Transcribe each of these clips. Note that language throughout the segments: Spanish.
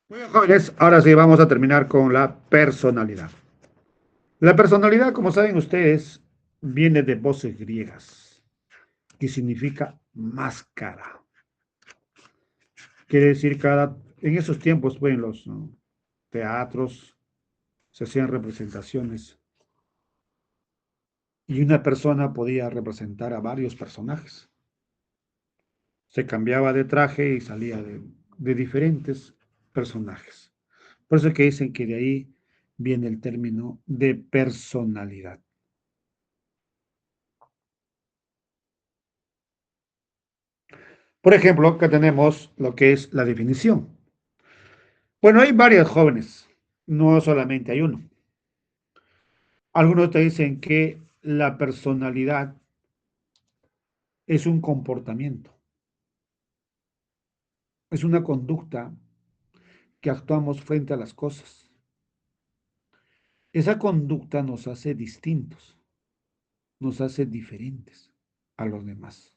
Muy bien, jóvenes, ahora sí vamos a terminar con la personalidad. La personalidad, como saben ustedes, viene de voces griegas, que significa máscara. Quiere decir, en esos tiempos, pues, en los teatros se hacían representaciones y una persona podía representar a varios personajes. Se cambiaba de traje y salía de diferentes personajes. Por eso es que dicen que de ahí viene el término de personalidad. Por ejemplo, acá tenemos lo que es la definición. Bueno, hay varios jóvenes, no solamente hay uno. Algunos te dicen que la personalidad es un comportamiento, es una conducta que actuamos frente a las cosas. Esa conducta nos hace distintos, nos hace diferentes a los demás.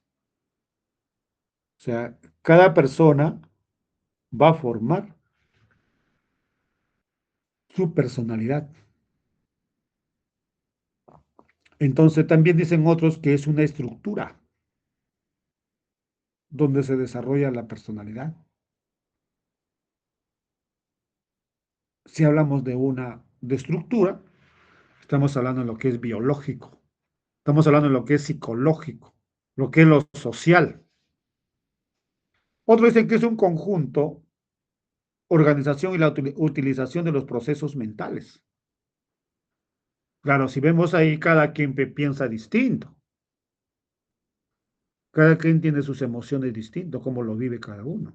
O sea, cada persona va a formar su personalidad. Entonces también dicen otros que es una estructura donde se desarrolla la personalidad. Si hablamos de estructura, estamos hablando de lo que es biológico, estamos hablando de lo que es psicológico, lo que es lo social. Otros dicen que es un conjunto, organización y la utilización de los procesos mentales. Claro, si vemos ahí, cada quien piensa distinto, cada quien tiene sus emociones distintas, cómo lo vive cada uno.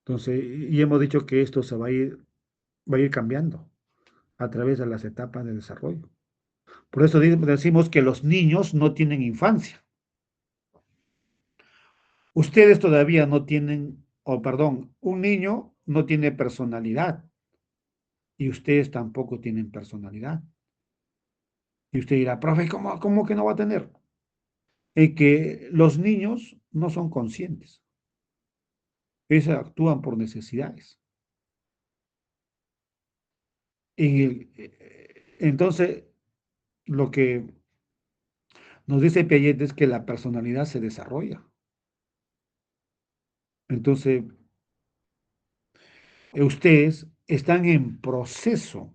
Entonces, y hemos dicho que esto va a ir cambiando a través de las etapas de desarrollo. Por eso decimos que los niños no tienen infancia. Ustedes todavía no tienen, o perdón, un niño no tiene personalidad y ustedes tampoco tienen personalidad. Y usted dirá, profe, ¿cómo que no va a tener? Es que los niños no son conscientes. Ellos actúan por necesidades. Entonces, lo que nos dice Piaget es que la personalidad se desarrolla. Entonces, ustedes están en proceso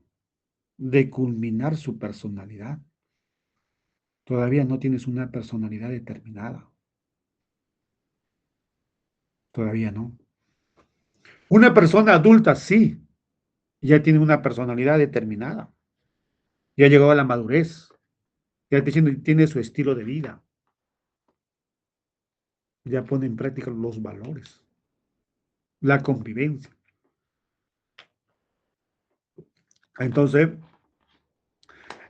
de culminar su personalidad. Todavía no tienes una personalidad determinada. Todavía no. Una persona adulta sí, ya tiene una personalidad determinada. Ya llegó a la madurez. Ya tiene su estilo de vida. Ya pone en práctica los valores, la convivencia. Entonces,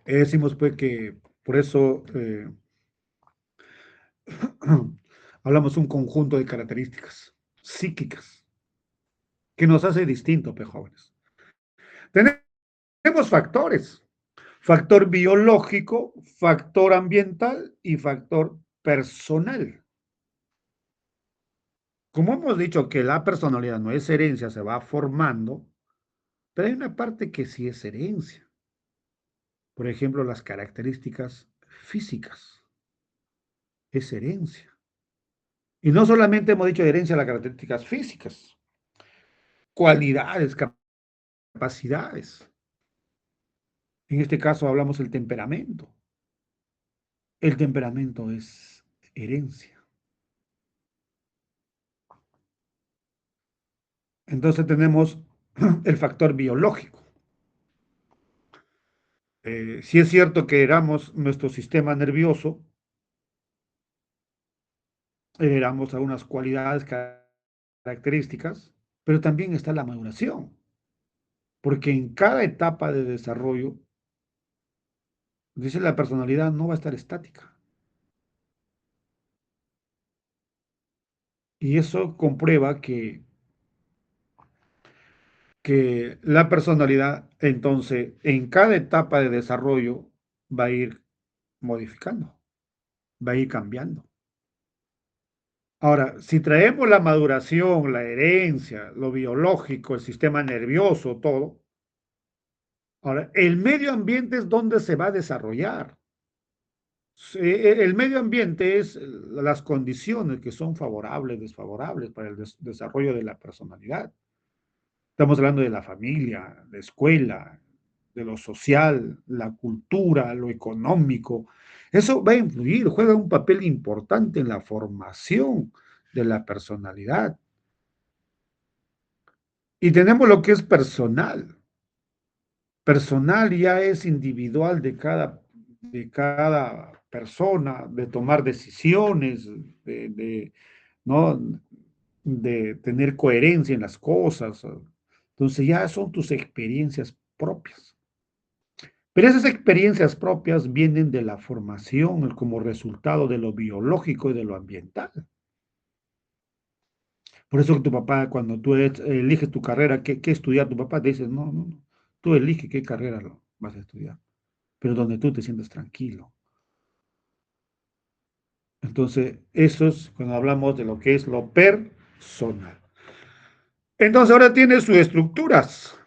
decimos pues que por eso hablamos un conjunto de características psíquicas que nos hace distintos, pues, jóvenes. Tenemos factores, factor biológico, factor ambiental y factor personal. Como hemos dicho que la personalidad no es herencia, se va formando, pero hay una parte que sí es herencia. Por ejemplo, las características físicas, es herencia. Y no solamente hemos dicho herencia las características físicas, cualidades, capacidades. En este caso hablamos del temperamento. El temperamento es herencia. Entonces tenemos el factor biológico. Si es cierto que heredamos nuestro sistema nervioso, heredamos algunas cualidades, características, pero también está la maduración, porque en cada etapa de desarrollo, dice la personalidad no va a estar estática. Y eso comprueba que la personalidad, entonces, en cada etapa de desarrollo va a ir modificando, va a ir cambiando. Ahora, si traemos la maduración, la herencia, lo biológico, el sistema nervioso, todo, ahora, el medio ambiente es donde se va a desarrollar. El medio ambiente es las condiciones que son favorables, desfavorables para el desarrollo de la personalidad. Estamos hablando de la familia, la escuela, de lo social, la cultura, lo económico. Eso va a influir, juega un papel importante en la formación de la personalidad. Y tenemos lo que es personal. Personal ya es individual de cada persona, de tomar decisiones, de, ¿no? De tener coherencia en las cosas. Entonces ya son tus experiencias propias. Pero esas experiencias propias vienen de la formación como resultado de lo biológico y de lo ambiental. Por eso que tu papá, cuando tú eliges tu carrera, ¿qué estudiar? Tu papá te dice, no, no, no, tú eliges qué carrera lo vas a estudiar, pero donde tú te sientes tranquilo. Entonces, eso es cuando hablamos de lo que es lo personal. Entonces, ahora tiene sus estructuras.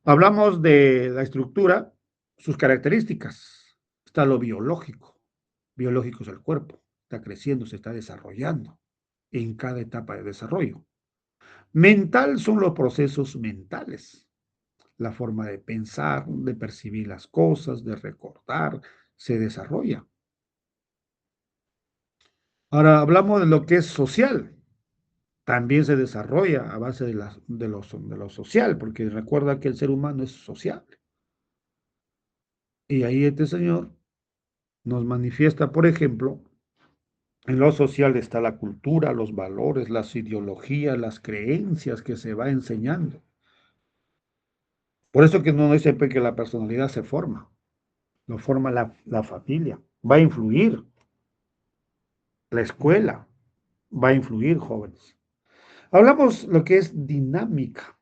Hablamos de la estructura, sus características. Está lo biológico. Biológico es el cuerpo. Está creciendo, se está desarrollando en cada etapa de desarrollo. Mental son los procesos mentales. La forma de pensar, de percibir las cosas, de recordar, se desarrolla. Ahora hablamos de lo que es social. También se desarrolla a base de lo social, porque recuerda que el ser humano es sociable. Y ahí este señor nos manifiesta, por ejemplo, en lo social está la cultura, los valores, las ideologías, las creencias que se va enseñando. Por eso que no dice que la personalidad se forma, lo forma la familia, va a influir la escuela, va a influir jóvenes. Hablamos lo que es dinámica.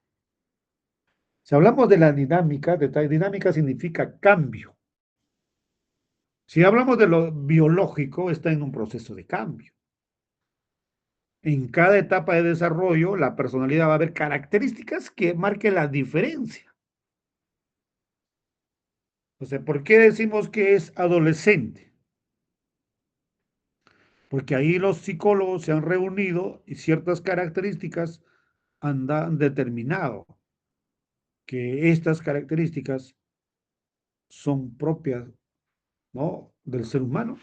Si hablamos de la dinámica, dinámica significa cambio. Si hablamos de lo biológico, está en un proceso de cambio. En cada etapa de desarrollo, la personalidad va a haber características que marquen la diferencia. O sea, ¿por qué decimos que es adolescente? Porque ahí los psicólogos se han reunido y ciertas características han determinado que estas características son propias, ¿no?, del ser humano,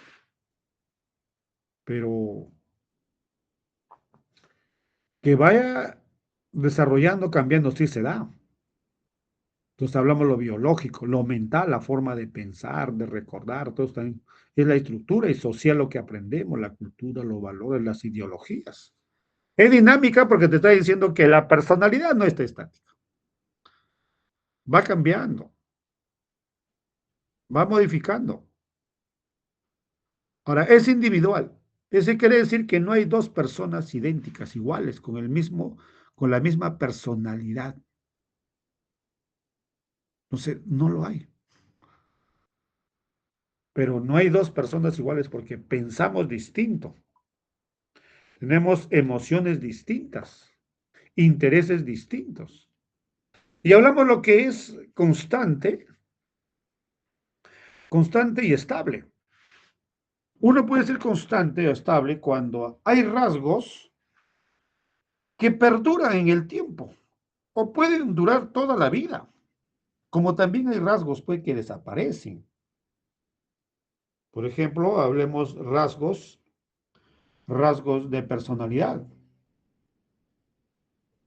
pero que vaya desarrollando, cambiando, sí se da. Entonces hablamos lo biológico, lo mental, la forma de pensar, de recordar, todo esto también es la estructura y social lo que aprendemos, la cultura, los valores, las ideologías. Es dinámica porque te está diciendo que la personalidad no está estática, va cambiando, va modificando. Ahora, es individual. Eso quiere decir que no hay dos personas idénticas, iguales, con la misma personalidad. Entonces, no lo hay. Pero no hay dos personas iguales porque pensamos distinto. Tenemos emociones distintas, intereses distintos. Y hablamos lo que es constante y estable. Uno puede ser constante o estable cuando hay rasgos que perduran en el tiempo o pueden durar toda la vida, como también hay rasgos pues, que desaparecen. Por ejemplo, hablemos rasgos de personalidad.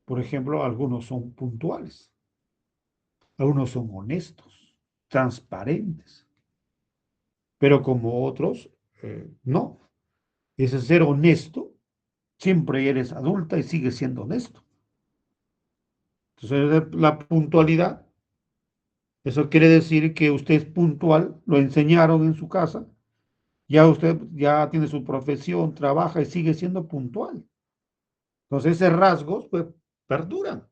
Por ejemplo, algunos son puntuales, algunos son honestos, transparentes, pero como otros, no. Ese ser honesto, siempre eres adulta y sigues siendo honesto. Entonces, la puntualidad, eso quiere decir que usted es puntual, lo enseñaron en su casa, ya usted ya tiene su profesión, trabaja y sigue siendo puntual. Entonces, esos rasgos, pues, perduran.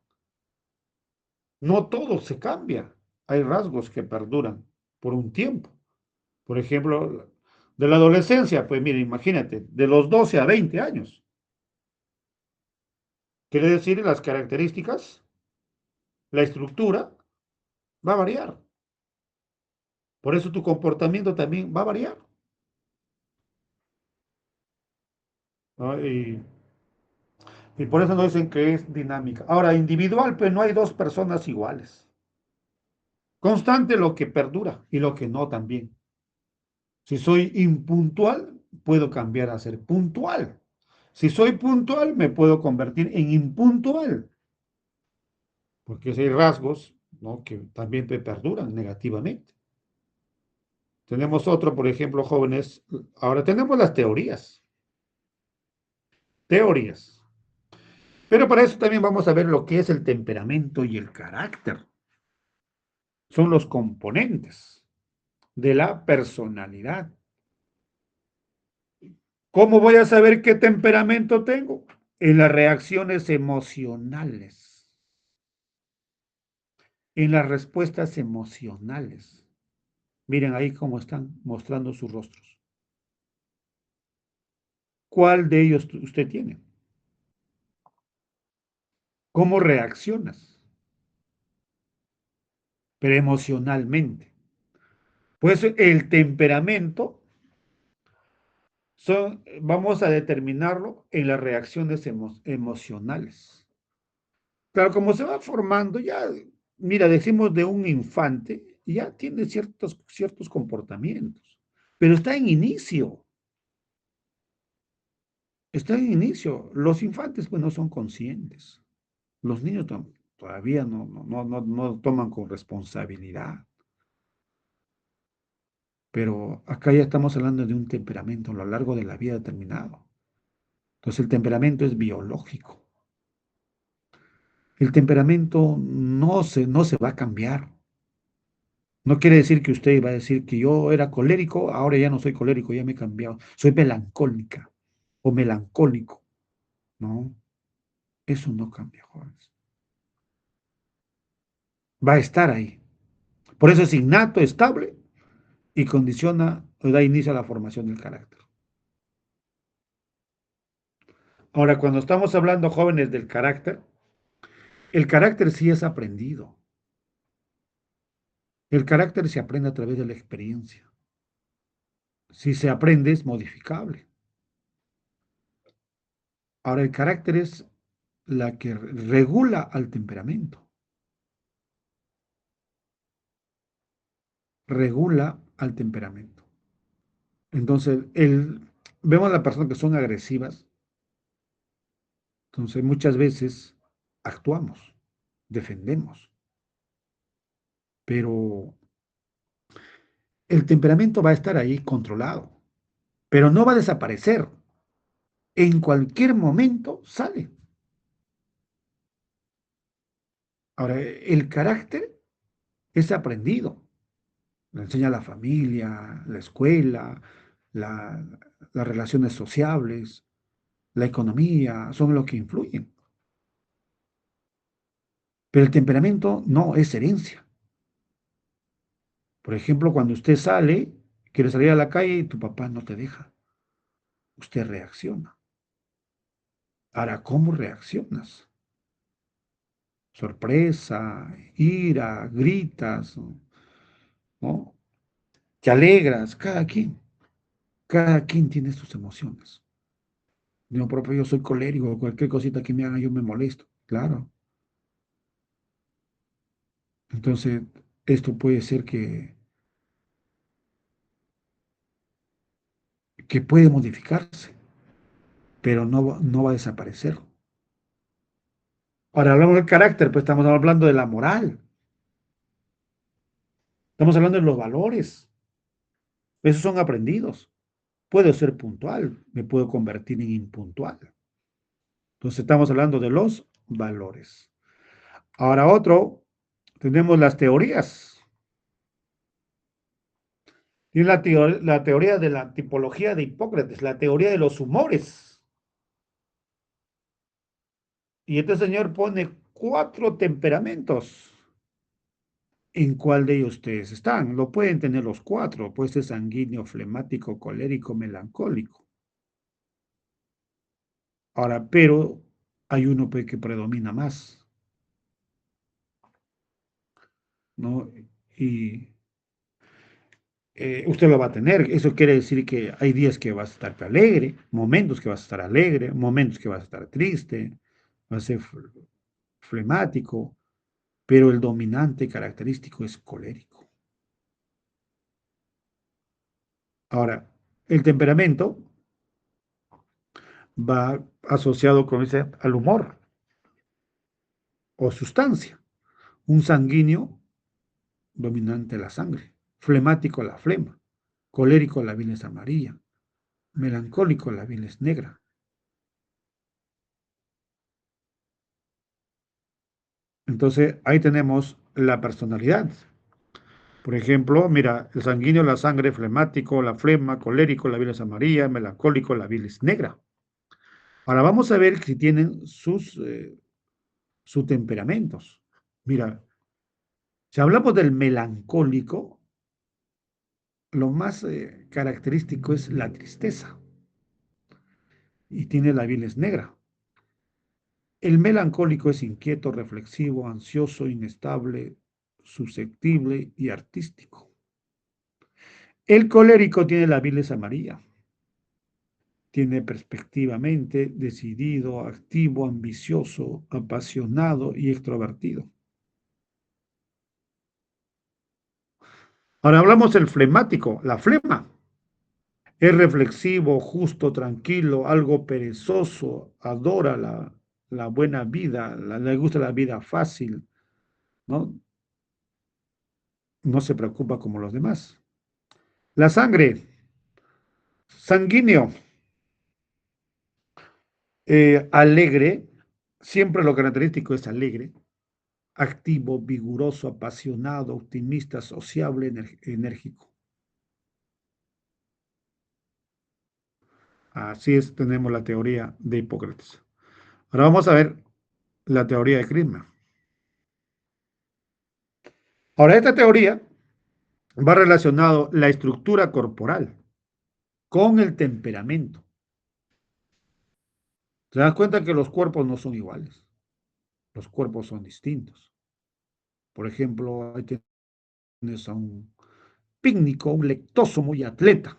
No todo se cambia. Hay rasgos que perduran por un tiempo. Por ejemplo, De la adolescencia, pues mire, imagínate, de los 12 a 20 años. Quiere decir, las características, la estructura va a variar. Por eso tu comportamiento también va a variar, ¿no? Y por eso nos dicen que es dinámica. Ahora, individual, pues no hay dos personas iguales. Constante lo que perdura y lo que no también. Si soy impuntual, puedo cambiar a ser puntual. Si soy puntual, me puedo convertir en impuntual, porque hay rasgos, ¿no?, que también perduran negativamente. Tenemos otro, por ejemplo, jóvenes. Ahora tenemos las teorías. Teorías. Pero para eso también vamos a ver lo que es el temperamento y el carácter. Son los componentes de la personalidad. ¿Cómo voy a saber qué temperamento tengo? En las reacciones emocionales, en las respuestas emocionales. Miren ahí cómo están mostrando sus rostros. ¿Cuál de ellos usted tiene? ¿Cómo reaccionas? Pero emocionalmente. Pues el temperamento vamos a determinarlo en las reacciones emocionales. Claro, como se va formando, ya, mira, decimos de un infante, ya tiene ciertos comportamientos, pero está en inicio. Los infantes, pues, no son conscientes. Los niños todavía no toman con responsabilidad. Pero acá ya estamos hablando de un temperamento a lo largo de la vida determinado. Entonces, el temperamento es biológico. El temperamento no se va a cambiar. No quiere decir que usted va a decir que yo era colérico, ahora ya no soy colérico, ya me he cambiado. Soy melancólica o melancólico. No, eso no cambia, jóvenes. Va a estar ahí. Por eso es innato, estable y condiciona o da inicio a la formación del carácter. Ahora, cuando estamos hablando, jóvenes, del carácter, el carácter sí es aprendido. El carácter se aprende a través de la experiencia. Si se aprende, es modificable. Ahora, el carácter es la que regula al temperamento. Regula al temperamento. Entonces, vemos a las personas que son agresivas, entonces muchas veces actuamos, defendemos, pero el temperamento va a estar ahí controlado, pero no va a desaparecer. En cualquier momento sale. Ahora, el carácter es aprendido. Lo enseña la familia, la escuela, la- las relaciones sociables, la economía, son lo que influyen. Pero el temperamento no es herencia. Por ejemplo, cuando usted sale, quiere salir a la calle y tu papá no te deja, usted reacciona. Ahora, ¿cómo reaccionas? Sorpresa, ira, gritas, ¿no? Te alegras, cada quien tiene sus emociones. No, propio, yo soy colérico, cualquier cosita que me haga yo me molesto, claro. Entonces, esto puede ser que puede modificarse, pero no va a desaparecer. Ahora hablamos del carácter, pues estamos hablando de la moral, estamos hablando de los valores, esos son aprendidos. Puedo ser puntual, me puedo convertir en impuntual. Entonces estamos hablando de los valores. Ahora otro, tenemos las teorías. Tiene la teoría de la tipología de Hipócrates, la teoría de los humores. Y este señor pone 4 temperamentos. en cuál de ellos ustedes están. Lo pueden tener los cuatro, puede ser sanguíneo, flemático, colérico, melancólico. Ahora, pero hay uno pues, que predomina más, ¿no? Y usted lo va a tener. Eso quiere decir que hay días que vas a estar alegre, momentos que vas a estar alegre, momentos que vas a estar triste, vas a ser flemático, pero el dominante característico es colérico. Ahora, el temperamento va asociado con ese, al humor o sustancia. Un sanguíneo dominante la sangre, flemático la flema, colérico la bilis amarilla, melancólico la bilis negra. Entonces ahí tenemos la personalidad. Por ejemplo, mira, el sanguíneo, la sangre, flemático, la flema, colérico, la bilis amarilla, melancólico, la bilis negra. Ahora vamos a ver si tienen sus temperamentos. Mira, si hablamos del melancólico, lo más característico es la tristeza y tiene la bilis negra. El melancólico es inquieto, reflexivo, ansioso, inestable, susceptible y artístico. El colérico tiene la bilis amarilla. Tiene perspectivamente, decidido, activo, ambicioso, apasionado y extrovertido. Ahora hablamos del flemático, la flema. Es reflexivo, justo, tranquilo, algo perezoso, adora la buena vida, le gusta la vida fácil, ¿no? No se preocupa como los demás. La sangre, sanguíneo, alegre, siempre lo característico es alegre, activo, vigoroso, apasionado, optimista, sociable, enérgico. Así es, tenemos la teoría de Hipócrates. Ahora vamos a ver la teoría de Krisma. Ahora, esta teoría va relacionado la estructura corporal con el temperamento. Te das cuenta que los cuerpos no son iguales, los cuerpos son distintos. Por ejemplo, ahí tienes a un pícnico, un lectoso muy atleta,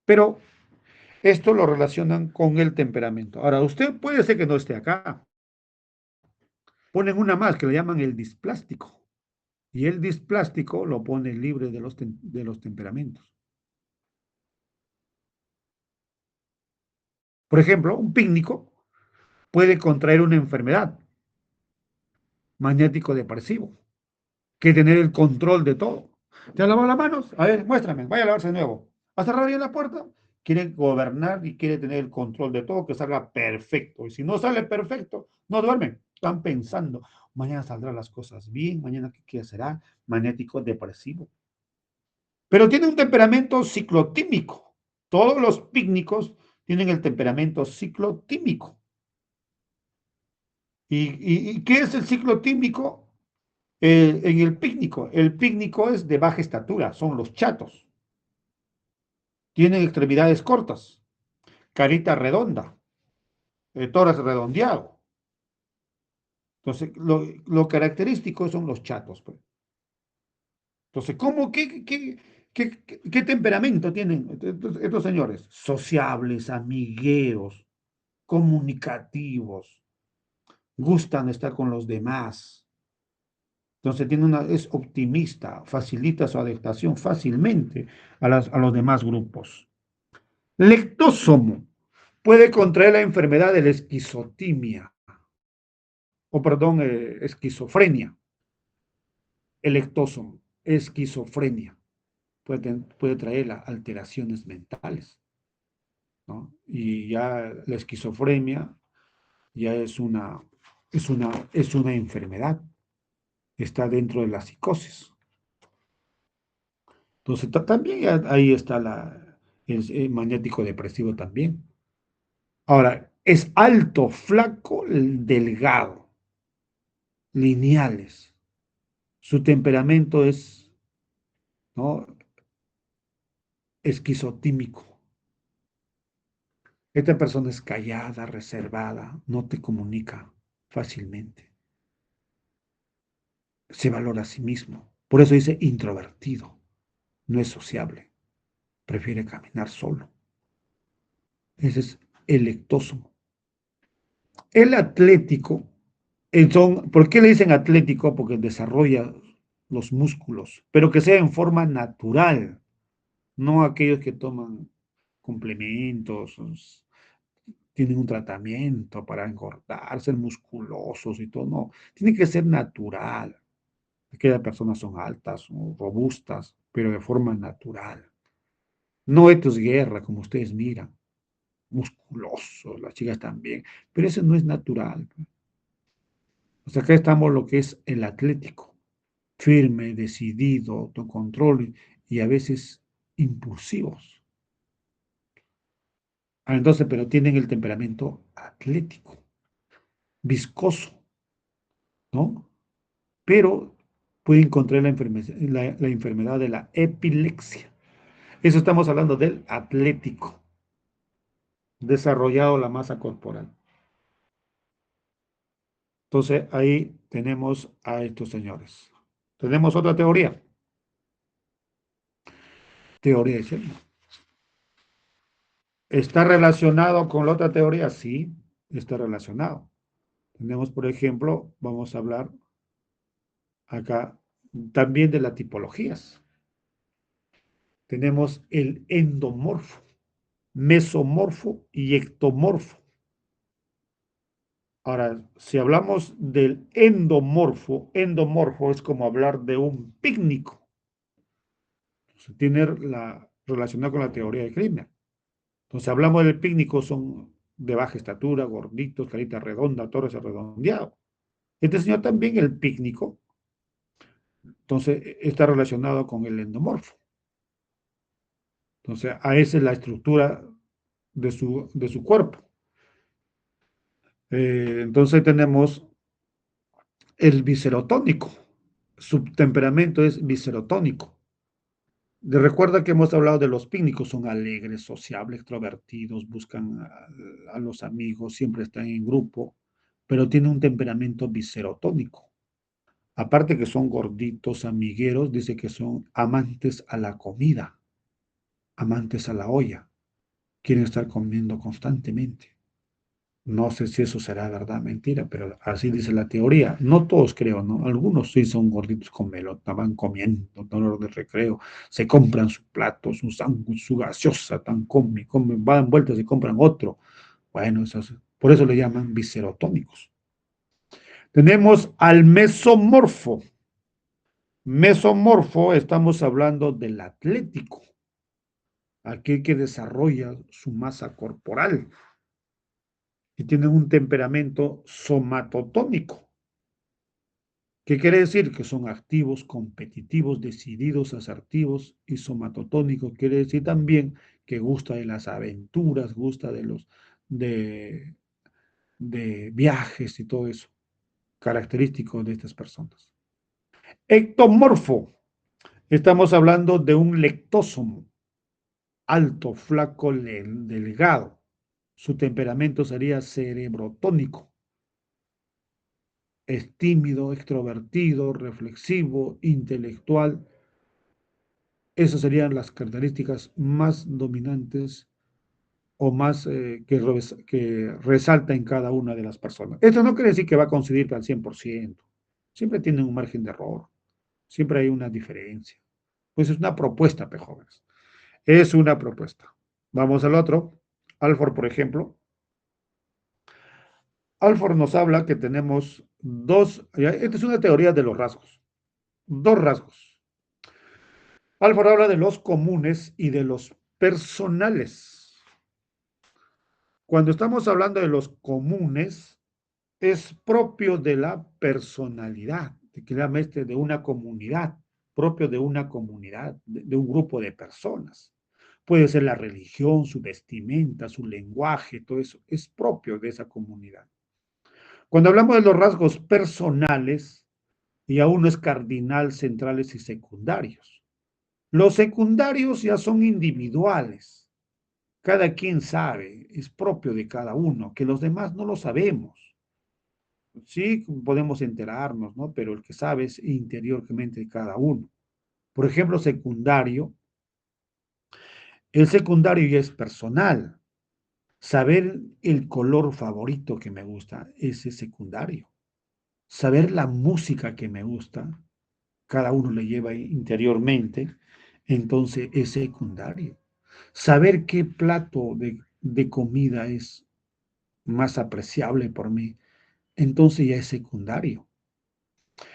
pero esto lo relacionan con el temperamento. Ahora, usted puede ser que no esté acá. Ponen una más que le llaman el displástico. Y el displástico lo pone libre de los temperamentos. Por ejemplo, un pícnico puede contraer una enfermedad magnético depresivo, que tener el control de todo. ¿Te has lavado las manos? A ver, muéstrame, vaya a lavarse de nuevo. ¿Ha cerrado bien la puerta? Quiere gobernar y quiere tener el control de todo, que salga perfecto. Y si no sale perfecto, no duermen. Están pensando, mañana saldrán las cosas bien, mañana qué será, magnético depresivo. Pero tiene un temperamento ciclotímico. Todos los pícnicos tienen el temperamento ciclotímico. ¿Y qué es el ciclotímico? En el pícnico es de baja estatura, son los chatos. Tienen extremidades cortas, carita redonda, tórax redondeado. Entonces, lo característico son los chatos, pues. Entonces, ¿qué temperamento tienen estos señores? Sociables, amigueros, comunicativos, gustan estar con los demás. Entonces es optimista, facilita su adaptación fácilmente a los demás grupos. Lectósomo puede contraer la enfermedad de la esquizotimia, o perdón, esquizofrenia. El lectósomo, esquizofrenia, puede traer alteraciones mentales, ¿no? Y ya la esquizofrenia ya es una enfermedad, está dentro de la psicosis. Entonces, también ahí está el magnético depresivo también. Ahora, es alto, flaco, delgado, lineales. Su temperamento es, ¿no?, esquizotímico. Esta persona es callada, reservada, no te comunica fácilmente. Se valora a sí mismo. Por eso dice introvertido. No es sociable. Prefiere caminar solo. Ese es el ectósomo. El atlético, ¿por qué le dicen atlético? Porque desarrolla los músculos, pero que sea en forma natural, no aquellos que toman complementos, tienen un tratamiento para engordar, ser musculosos y todo, no, tiene que ser natural. Aquellas personas son altas o robustas, pero de forma natural. No estos guerra, como ustedes miran, musculosos, las chicas también, pero eso no es natural. O sea, acá estamos lo que es el atlético, firme, decidido, autocontrol y a veces impulsivos. Entonces, pero tienen el temperamento atlético, viscoso, ¿no? Pero puede encontrar la enfermedad de la epilepsia. Eso estamos hablando del atlético, desarrollado la masa corporal. Entonces, ahí tenemos a estos señores. Tenemos otra teoría, teoría de Shelby. ¿Está relacionado con la otra teoría? Sí, está relacionado. Tenemos, por ejemplo, vamos a hablar acá también de las tipologías. Tenemos el endomorfo, mesomorfo y ectomorfo. Ahora, si hablamos del endomorfo es como hablar de un pícnico. Tiene relacionado con la teoría de Klinger. Entonces, hablamos del pícnico, son de baja estatura, gorditos, carita redonda, torres redondeado. Este señor también, el pícnico, entonces está relacionado con el endomorfo. Entonces, a esa es la estructura de su cuerpo. Entonces tenemos el viscerotónico. Su temperamento es viscerotónico. Recuerda que hemos hablado de los pícnicos, son alegres, sociables, extrovertidos, buscan a los amigos, siempre están en grupo, pero tienen un temperamento viscerotónico. Aparte que son gorditos, amigueros, dice que son amantes a la comida, amantes a la olla, quieren estar comiendo constantemente. No sé si eso será verdad o mentira, pero así dice la teoría. No todos creo, ¿no? Algunos sí son gorditos con melota, van comiendo, dolor de recreo, se compran su plato, su sándwich, su gaseosa, tan comen, van vueltas y compran otro. Bueno, por eso le llaman viscerotónicos. Tenemos al mesomorfo. Mesomorfo, estamos hablando del atlético, aquel que desarrolla su masa corporal y tiene un temperamento somatotónico. ¿Qué quiere decir? Que son activos, competitivos, decididos, asertivos y somatotónicos. Quiere decir también que gusta de las aventuras, gusta de, de viajes y todo eso, característico de estas personas. Ectomorfo. Estamos hablando de un lectósomo, alto, flaco, delgado. Su temperamento sería cerebrotónico. Es tímido, extrovertido, reflexivo, intelectual. Esas serían las características más dominantes o más que resalta en cada una de las personas. Esto no quiere decir que va a coincidir al 100%. Siempre tienen un margen de error. Siempre hay una diferencia. Pues es una propuesta, jóvenes. Es una propuesta. Vamos al otro. Alford, por ejemplo. Alford nos habla que tenemos esta es una teoría de los rasgos. Dos rasgos. Alford habla de los comunes y de los personales. Cuando estamos hablando de los comunes, es propio de la personalidad, de una comunidad, propio de una comunidad, de un grupo de personas. Puede ser la religión, su vestimenta, su lenguaje, todo eso es propio de esa comunidad. Cuando hablamos de los rasgos personales, y a uno es cardinal, centrales y secundarios. Los secundarios ya son individuales. Cada quien sabe, es propio de cada uno, que los demás no lo sabemos. Sí, podemos enterarnos, ¿no? Pero el que sabe es interiormente de cada uno. Por ejemplo, secundario, el secundario ya es personal. Saber el color favorito que me gusta, ese es secundario. Saber la música que me gusta, cada uno le lleva interiormente, entonces es secundario. Saber qué plato de comida es más apreciable por mí, entonces ya es secundario.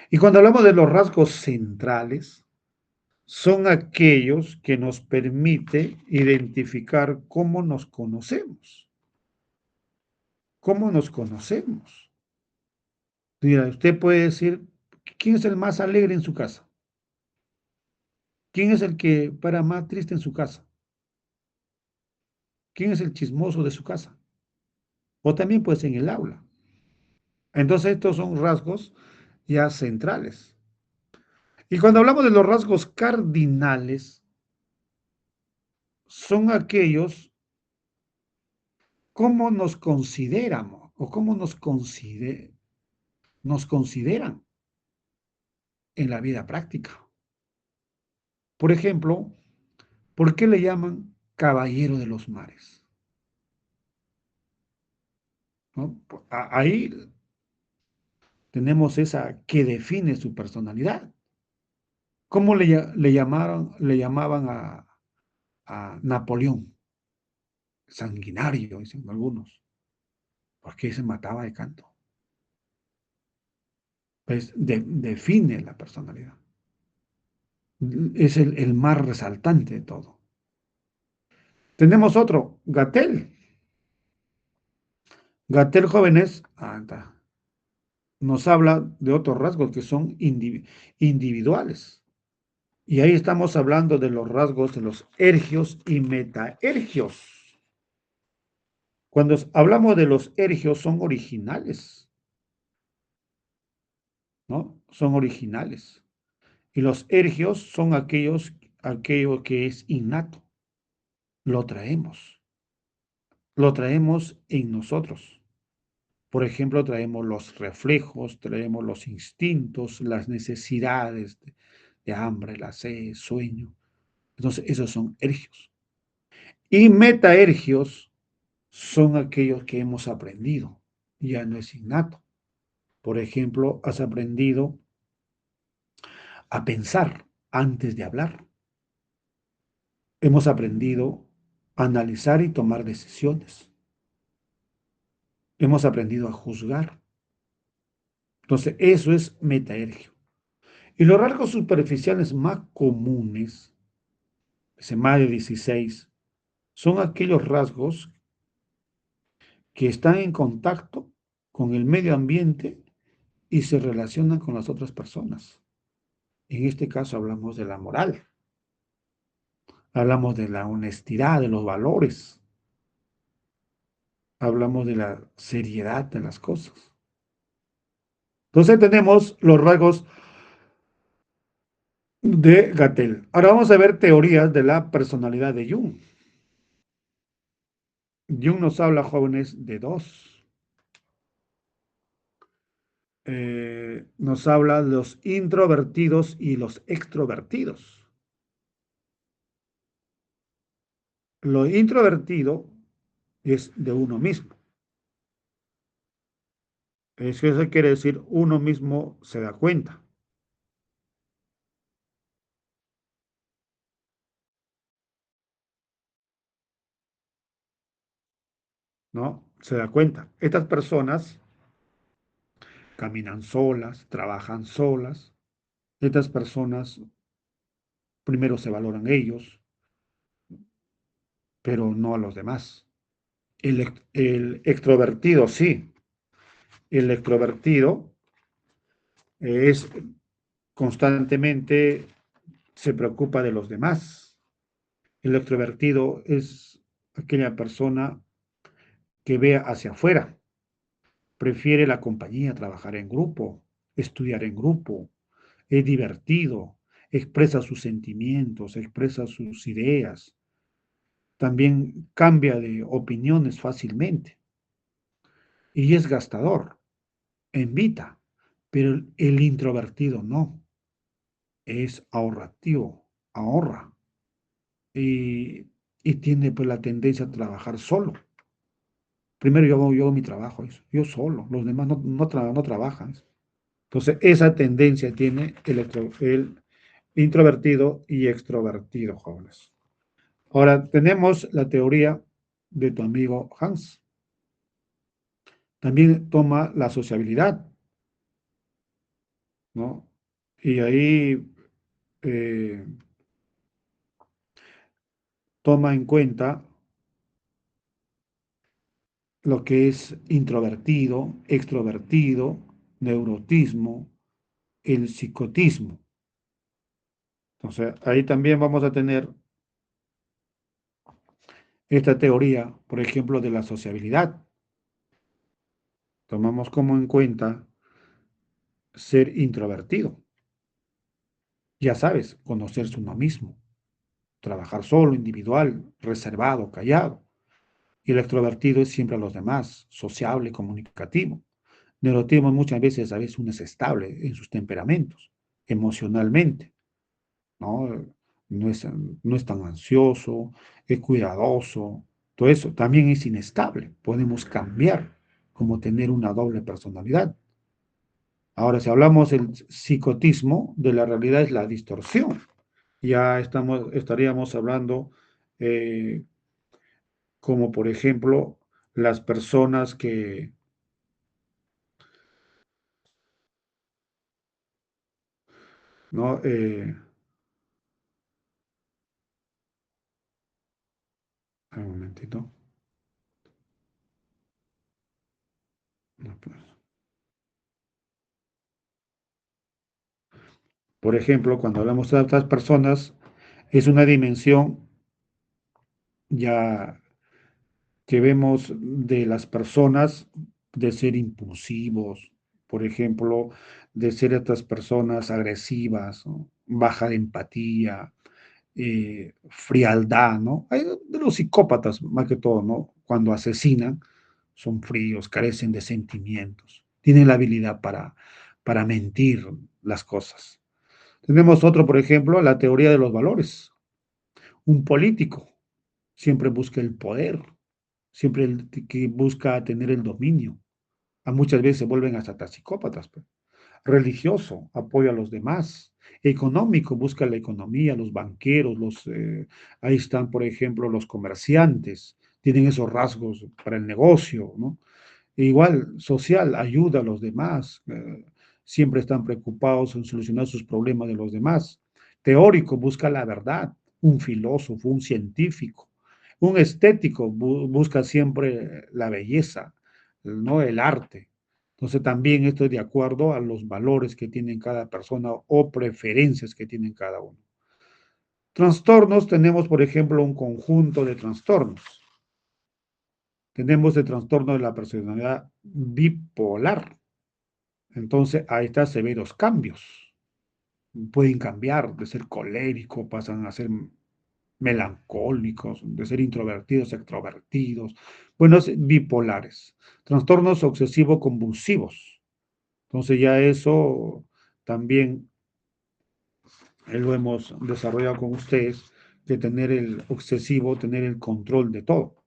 Y cuando hablamos de los rasgos centrales, son aquellos que nos permite identificar cómo nos conocemos. ¿Cómo nos conocemos? Mira, usted puede decir, ¿quién es el más alegre en su casa? ¿Quién es el que para más triste en su casa? ¿Quién es el chismoso de su casa? O también pues en el aula. Entonces estos son rasgos ya centrales. Y cuando hablamos de los rasgos cardinales, son aquellos cómo nos consideramos o cómo nos consideran en la vida práctica. Por ejemplo, ¿por qué le llaman caballero de los mares? ¿No? Ahí tenemos esa que define su personalidad. ¿Cómo le llamaban a Napoleón? Sanguinario, dicen algunos, porque se mataba de canto. Pues define la personalidad. Es el más resaltante de todo. Tenemos otro, Gatel. Gatel jóvenes nos habla de otros rasgos que son individuales. Y ahí estamos hablando de los rasgos de los ergios y metaergios. Cuando hablamos de los ergios son originales, ¿no? Son originales. Y los ergios son aquello que es innato. Lo traemos en nosotros. Por ejemplo, traemos los reflejos, traemos los instintos, las necesidades de hambre, la sed, sueño. Entonces, esos son ergios. Y metaergios son aquellos que hemos aprendido. Ya no es innato. Por ejemplo, has aprendido a pensar antes de hablar. Hemos aprendido a analizar y tomar decisiones. Hemos aprendido a juzgar. Entonces, eso es metaergio. Y los rasgos superficiales más comunes, ese más de 16, son aquellos rasgos que están en contacto con el medio ambiente y se relacionan con las otras personas. En este caso hablamos de la moral, hablamos de la honestidad, de los valores, hablamos de la seriedad de las cosas. Entonces tenemos los rasgos de Gatell. Ahora vamos a ver teorías de la personalidad de Jung. Jung nos habla, jóvenes, de dos. Nos habla de los introvertidos y los extrovertidos. Lo introvertido es de uno mismo. Eso quiere decir uno mismo se da cuenta, ¿no? Se da cuenta. Estas personas caminan solas, trabajan solas. Estas personas primero se valoran ellos, pero no a los demás. El extrovertido, sí. El extrovertido es constantemente se preocupa de los demás. El extrovertido es aquella persona que ve hacia afuera, prefiere la compañía, trabajar en grupo, estudiar en grupo, es divertido, expresa sus sentimientos, expresa sus ideas, también cambia de opiniones fácilmente y es gastador, invita, pero el introvertido no, es ahorrativo, ahorra y, y tiene pues la tendencia a trabajar solo. Primero yo hago mi trabajo, eso, yo solo, los demás no trabajan. Eso. Entonces, esa tendencia tiene el introvertido y extrovertido, jóvenes. Ahora, tenemos la teoría de tu amigo Hans. También toma la sociabilidad, ¿no? Y ahí eh, toma en cuenta lo que es introvertido, extrovertido, neurotismo, el psicotismo. Entonces, ahí también vamos a tener esta teoría, por ejemplo, de la sociabilidad. Tomamos como en cuenta ser introvertido. Ya sabes, conocerse uno mismo, trabajar solo, individual, reservado, callado. Y el extrovertido es siempre a los demás, sociable, comunicativo. Neurotismo muchas veces a veces uno es estable en sus temperamentos, emocionalmente, ¿no? No es, no es tan ansioso, es cuidadoso, todo eso también es inestable. Podemos cambiar, como tener una doble personalidad. Ahora, si hablamos del psicotismo, de la realidad es la distorsión. Estaríamos hablando eh, como por ejemplo las personas que, ¿no? Un momentito. No, pues. Por ejemplo, cuando hablamos de otras personas, es una dimensión ya que vemos de las personas de ser impulsivos, por ejemplo, de ser estas personas agresivas, ¿no? Baja de empatía, frialdad, ¿no? Hay de los psicópatas, más que todo, ¿no? Cuando asesinan, son fríos, carecen de sentimientos, tienen la habilidad para mentir las cosas. Tenemos otro, por ejemplo, la teoría de los valores. Un político siempre busca el poder, siempre que busca tener el dominio. A muchas veces se vuelven hasta psicópatas. Pues. Religioso, apoya a los demás. Económico, busca la economía, los banqueros, ahí están, por ejemplo, los comerciantes, tienen esos rasgos para el negocio, ¿no? E igual, social, ayuda a los demás, siempre están preocupados en solucionar sus problemas de los demás. Teórico, busca la verdad, un filósofo, un científico. Un estético busca siempre la belleza, ¿no? El arte. Entonces también esto es de acuerdo a los valores que tienen cada persona o preferencias que tienen cada uno. Trastornos, tenemos por ejemplo un conjunto de trastornos. Tenemos el trastorno de la personalidad bipolar. Entonces ahí está severos cambios. Pueden cambiar de ser colérico, pasan a ser melancólicos, de ser introvertidos, extrovertidos. Bueno, bipolares. Trastornos obsesivo-convulsivos. Entonces ya eso también lo hemos desarrollado con ustedes, de tener el obsesivo, tener el control de todo,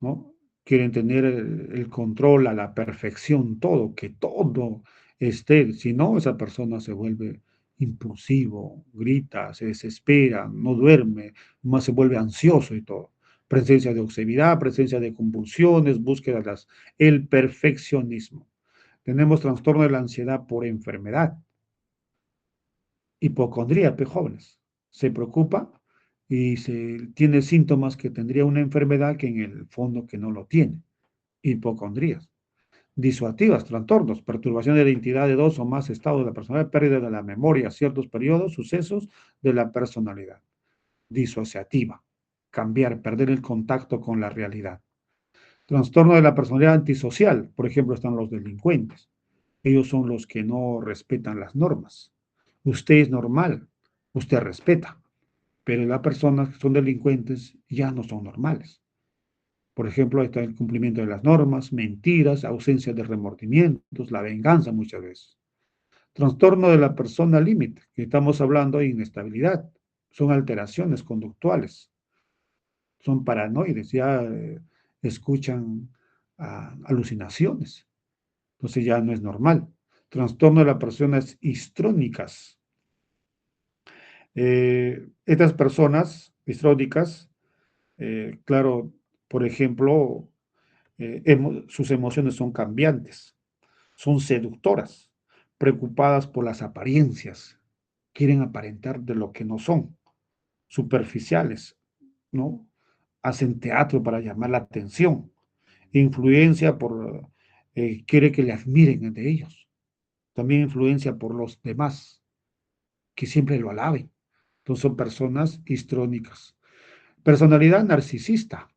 ¿no? Quieren tener el control a la perfección, todo, que todo esté, si no, esa persona se vuelve impulsivo, grita, se desespera, no duerme, más se vuelve ansioso y todo. Presencia de obsesividad, presencia de convulsiones, búsqueda de el perfeccionismo. Tenemos trastorno de la ansiedad por enfermedad, hipocondríape, jóvenes. Se preocupa y tiene síntomas que tendría una enfermedad que en el fondo que no lo tiene. Hipocondrías. Disociativas, trastornos, perturbación de la identidad de dos o más estados de la personalidad, pérdida de la memoria, ciertos periodos, sucesos de la personalidad. Disociativa, cambiar, perder el contacto con la realidad. Trastorno de la personalidad antisocial, por ejemplo, están los delincuentes. Ellos son los que no respetan las normas. Usted es normal, usted respeta, pero las personas que son delincuentes ya no son normales. Por ejemplo, está el cumplimiento de las normas, mentiras, ausencia de remordimientos, la venganza muchas veces. Trastorno de la persona límite, que estamos hablando de inestabilidad, son alteraciones conductuales, son paranoides, ya escuchan alucinaciones, entonces ya no es normal. Trastorno de las personas histrónicas. Estas personas histrónicas, claro, por ejemplo, sus emociones son cambiantes, son seductoras, preocupadas por las apariencias, quieren aparentar de lo que no son, superficiales, ¿no? Hacen teatro para llamar la atención, influencia por, quiere que le admiren de ellos, también influencia por los demás, que siempre lo alaben. Entonces son personas histrónicas. Personalidad narcisista.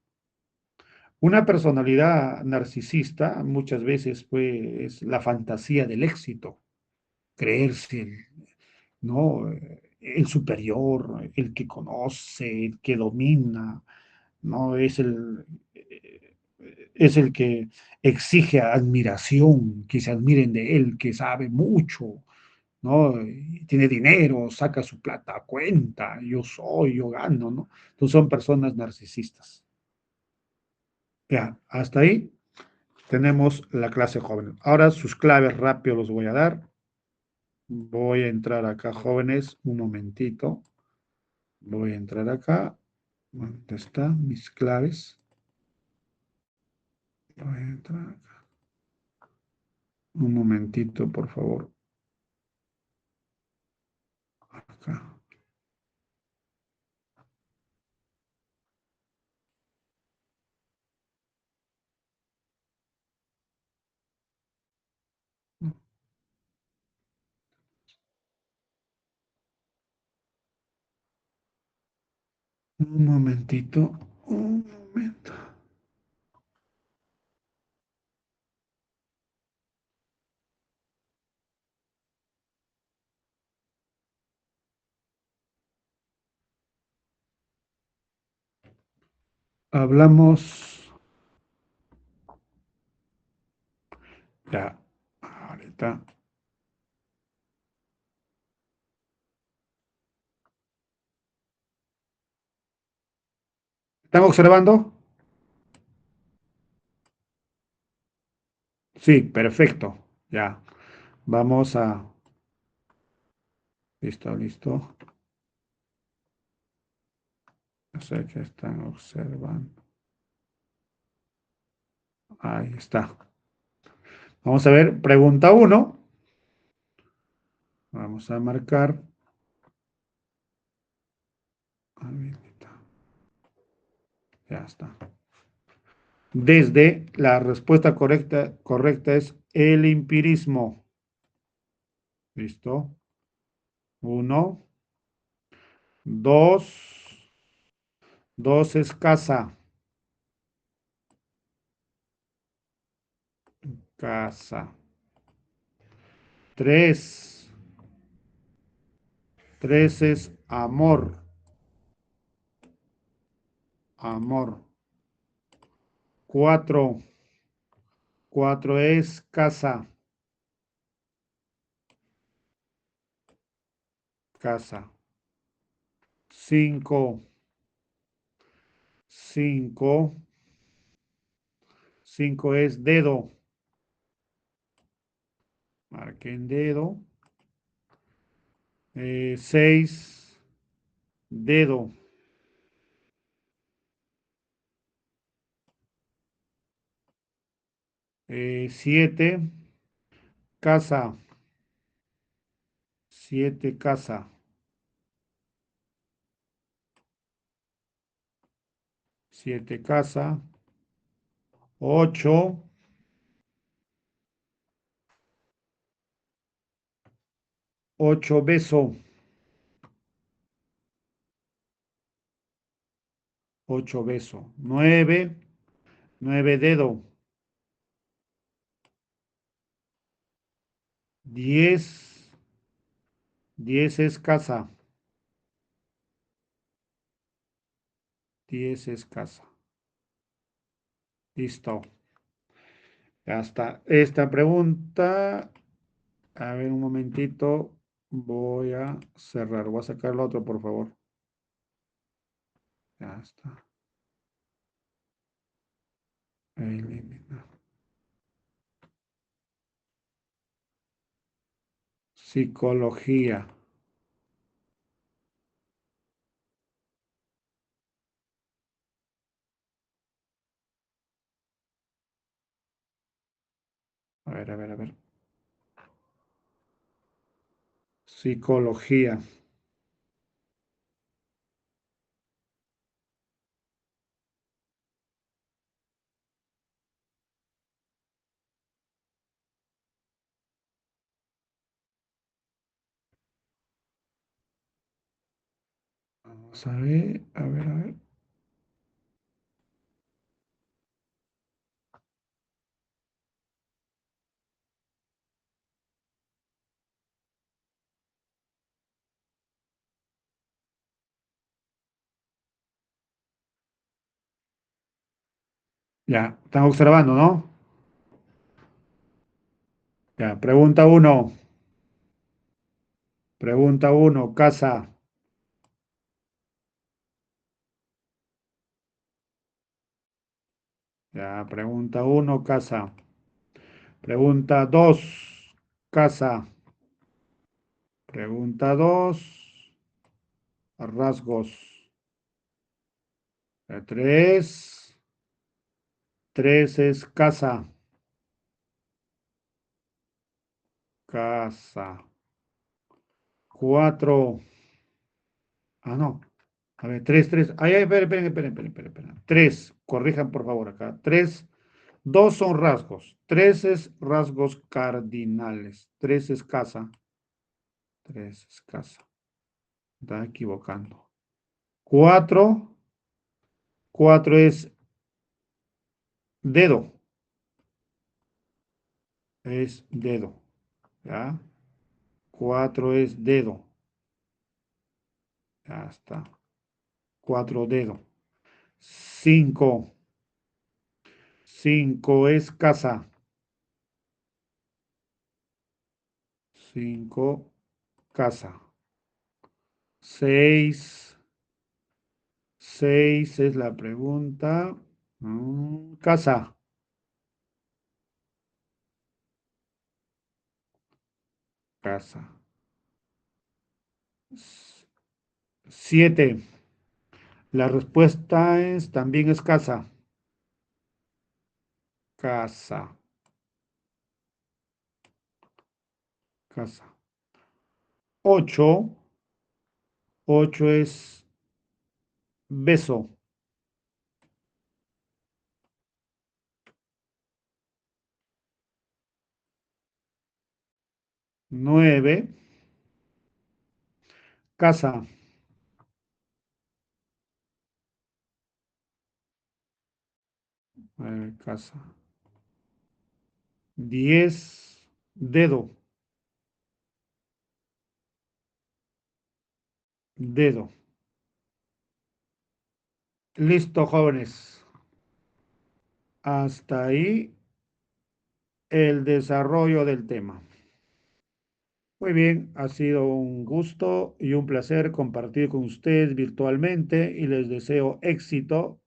Una personalidad narcisista muchas veces pues, es la fantasía del éxito, creerse ¿no? El superior, el que conoce, el que domina, ¿no? Es el que exige admiración, que se admiren de él, que sabe mucho, ¿no? Y tiene dinero, saca su plata a cuenta, yo soy, yo gano, ¿no? Entonces son personas narcisistas. Ya, hasta ahí tenemos la clase joven. Ahora sus claves rápido los voy a dar. Voy a entrar acá, jóvenes, un momentito. Voy a entrar acá. ¿Dónde están mis claves? Voy a entrar acá. Un momentito, por favor. Acá. Un momentito. Un momento. Hablamos. Ya. Ahorita. ¿Están observando? Sí, perfecto. Ya. Vamos a. Listo, listo. No sé qué están observando. Ahí está. Vamos a ver, pregunta uno. Vamos a marcar. Ahí está. Ya está. Desde la respuesta correcta es el empirismo. ¿Listo? Uno. Dos. Dos es casa. Casa. Tres. Tres es amor. Amor. Cuatro. Cuatro es casa. Casa. Cinco. Cinco. Cinco es dedo. Marquen dedo. Seis. Dedo. Siete. Casa. Siete casa. Siete casa. Ocho. Ocho beso. Ocho beso. Nueve. Nueve dedo. 10. 10 es casa. 10 es casa. Listo. Ya está. Esta pregunta, a ver un momentito. Voy a cerrar. Voy a sacar el otro, por favor. Ya está. Eliminar. Psicología. A ver, a ver, a ver. Psicología. Vamos a ver, a ver, a ver. Ya, están observando, ¿no? Ya, pregunta uno. Pregunta uno, casa. Ya, pregunta uno, casa. Pregunta dos, casa. Pregunta dos, rasgos. Tres, tres es casa. Casa. Cuatro. Ah, no. A ver, tres, tres. Ay, ay, esperen, esperen, esperen, esperen, esperen, esperen. Tres. Corrijan, por favor, acá. Tres. Dos son rasgos. Tres es rasgos cardinales. Tres es casa. Tres es casa. Está equivocando. Cuatro. Cuatro es dedo. Es dedo. ¿Ya? Cuatro es dedo. Ya está. Cuatro dedo. Cinco. Cinco es casa. Cinco, casa. Seis. Seis es la pregunta. Casa. Casa. Siete. La respuesta es también es casa. Casa. Casa. Ocho. Ocho es beso. Nueve. Casa. Casa. 10, dedo, dedo. Listo, jóvenes. Hasta ahí el desarrollo del tema. Muy bien, ha sido un gusto y un placer compartir con ustedes virtualmente y les deseo éxito